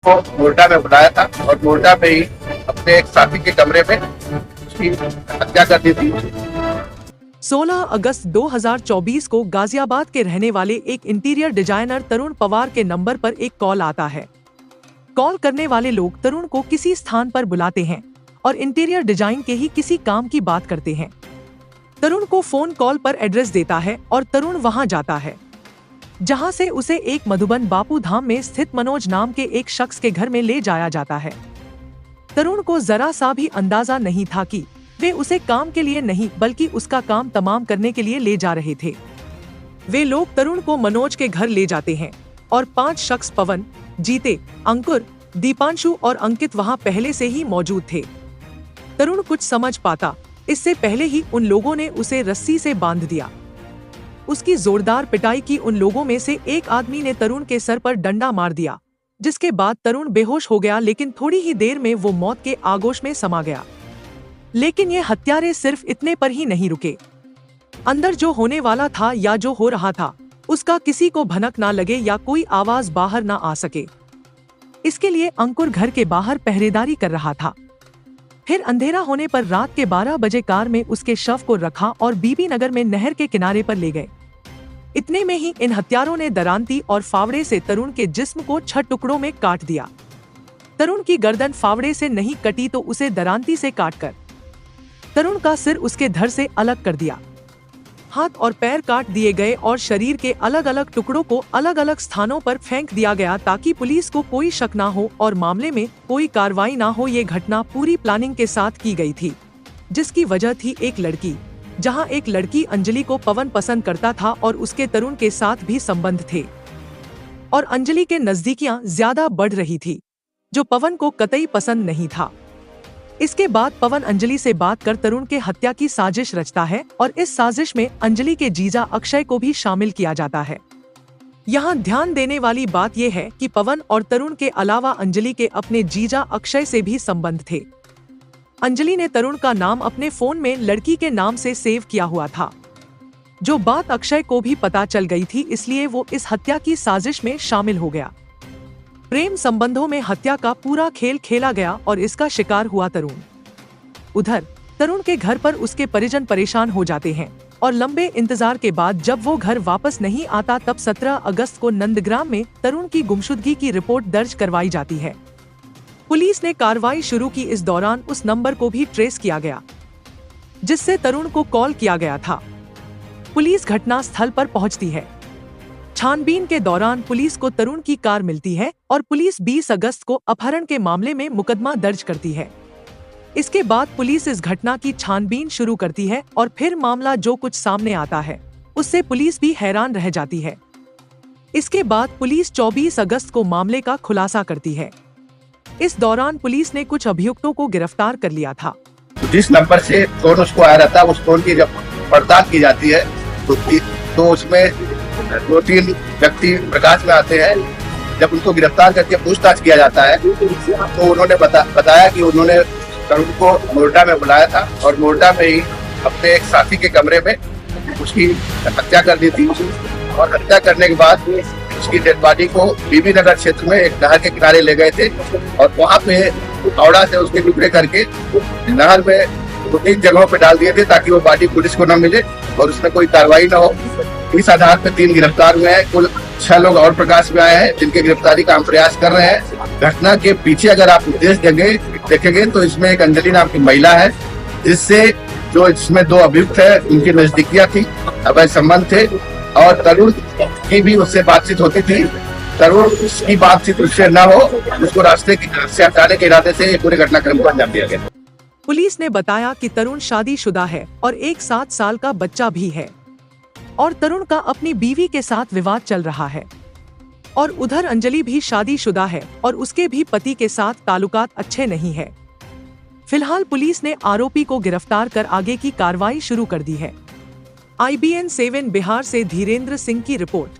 को नोएडा में बुलाया था और नोएडा में ही अपने एक साथी के कमरे में उसकी हत्या कर दी थी। 16 अगस्त 2024 को गाजियाबाद के रहने वाले एक इंटीरियर डिजाइनर तरुण पवार के नंबर पर एक कॉल आता है। कॉल करने वाले लोग तरुण को किसी स्थान पर बुलाते हैं और इंटीरियर डिजाइन के ही किसी काम की बात करते हैं। तरुण को फोन कॉल पर एड्रेस देता है और तरुण वहां जाता है, जहां से उसे एक मधुबन बापू धाम में स्थित मनोज नाम के एक शख्स के घर में ले जाया जाता है। तरुण को जरा सा भी अंदाजा नहीं था कि वे उसे काम के लिए नहीं बल्कि उसका काम तमाम करने के लिए ले जा रहे थे। वे लोग तरुण को मनोज के घर ले जाते हैं और 5 शख्स पवन, जीते, अंकुर, दीपांशु और अंकित वहां पहले से ही मौजूद थे। तरुण कुछ समझ पाता इससे पहले ही उन लोगों ने उसे रस्सी से बांध दिया। उसकी जोरदार पिटाई की उन लोगों में से एक आदमी ने तरुण के सर पर डंडा मार दिया, जिसके बाद तरुण बेहोश हो गया, लेकिन थोड़ी ही देर में वो मौत के आगोश में समा गया। लेकिन ये हत्यारे सिर्फ इतने पर ही नहीं रुके। अंदर जो होने वाला था या जो हो रहा था उसका किसी को भनक ना लगे या कोई आवाज बाहर ना आ सके, इसके लिए अंकुर घर के बाहर पहरेदारी कर रहा था। फिर अंधेरा होने पर रात के 12 बजे कार में उसके शव को रखा और बीबी नगर में नहर के किनारे पर ले गए। इतने में ही इन हत्यारों ने दरांती और फावड़े से तरुण के जिस्म को 6 टुकड़ों में काट दिया। तरुण की गर्दन फावड़े से नहीं कटी तो उसे दरांती से काटकर तरुण का सिर उसके धड़ से अलग कर दिया। हाथ और पैर काट दिए गए और शरीर के अलग अलग टुकड़ों को अलग अलग स्थानों पर फेंक दिया गया ताकि पुलिस को कोई शक ना हो और मामले में कोई कार्रवाई ना हो। ये घटना पूरी प्लानिंग के साथ की गई थी, जिसकी वजह थी एक लड़की, जहां एक लड़की अंजलि को पवन पसंद करता था और उसके तरुण के साथ भी संबंध थे और अंजलि के नजदीकियां ज्यादा बढ़ रही थी, जो पवन को कतई पसंद नहीं था। इसके बाद पवन अंजलि से बात कर तरुण के हत्या की साजिश रचता है और इस साजिश में अंजलि के जीजा अक्षय को भी शामिल किया जाता है। यहाँ ध्यान देने वाली बात यह है कि पवन और तरुण के अलावा अंजलि के अपने जीजा अक्षय से भी संबंध थे। अंजलि ने तरुण का नाम अपने फोन में लड़की के नाम से सेव किया हुआ था, जो बात अक्षय को भी पता चल गई थी, इसलिए वो इस हत्या की साजिश में शामिल हो गया। प्रेम संबंधों में हत्या का पूरा खेल खेला गया और इसका शिकार हुआ तरुण। उधर तरुण के घर पर उसके परिजन परेशान हो जाते हैं और लंबे इंतजार के बाद जब वो घर वापस नहीं आता तब 17 अगस्त को नंदग्राम में तरुण की गुमशुदगी की रिपोर्ट दर्ज करवाई जाती है। पुलिस ने कार्रवाई शुरू की। इस दौरान उस नंबर को भी ट्रेस किया गया जिससे तरुण को कॉल किया गया था। पुलिस घटना स्थल पर पहुंचती है। छानबीन के दौरान पुलिस को तरुण की कार मिलती है और पुलिस 20 अगस्त को अपहरण के मामले में मुकदमा दर्ज करती है। इसके बाद पुलिस इस घटना की छानबीन शुरू करती है और फिर मामला जो कुछ सामने आता है उससे पुलिस भी हैरान रह जाती है। इसके बाद पुलिस 24 अगस्त को मामले का खुलासा करती है। इस दौरान पुलिस ने कुछ अभियुक्तों को गिरफ्तार कर लिया था। जिस नंबर से फोन उसको आया रहता है उस फोन की जब पड़ताल की जाती है तो उसमें 2-3 व्यक्ति प्रकाश में आते हैं। जब उनको गिरफ्तार करके पूछताछ किया जाता है तो उन्होंने बताया कि उन्होंने तरुण को नोएडा में बुलाया था और नोएडा में ही अपने एक साथी के कमरे में उसकी हत्या कर दी थी और हत्या करने के बाद उसकी डेड बॉडी को बीबी नगर क्षेत्र में एक नहर के किनारे ले गए थे और वहाँ पे फावड़ा से उसके टुकड़े करके नहर में 2-3 जगहों पे डाल दिए थे ताकि वो बॉडी पुलिस को न मिले और उसमें कोई कार्रवाई न हो। इस आधार पर 3 गिरफ्तार हुए हैं। कुल 6 लोग और प्रकाश में आए हैं जिनके गिरफ्तारी का हम प्रयास कर रहे हैं। घटना के पीछे अगर आप उद्देश्य देखेंगे तो इसमें एक अंजलि नाम की महिला है, जिससे जो इसमें 2 अभियुक्त है उनकी नजदीकियां थी, अवैध संबंध थे और तरुण की भी उससे बातचीत होती थी। तरुण की बातचीत उससे न हो उसको रास्ते से हटाने के इरादे से पूरे घटनाक्रम को अंजाम दिया गया। पुलिस ने बताया कि तरुण शादीशुदा है और एक 7 साल का बच्चा भी है और तरुण का अपनी बीवी के साथ विवाद चल रहा है और उधर अंजलि भी शादीशुदा है और उसके भी पति के साथ ताल्लुकात अच्छे नहीं है। फिलहाल पुलिस ने आरोपी को गिरफ्तार कर आगे की कार्रवाई शुरू कर दी है। IBN 7 बिहार से धीरेन्द्र सिंह की रिपोर्ट।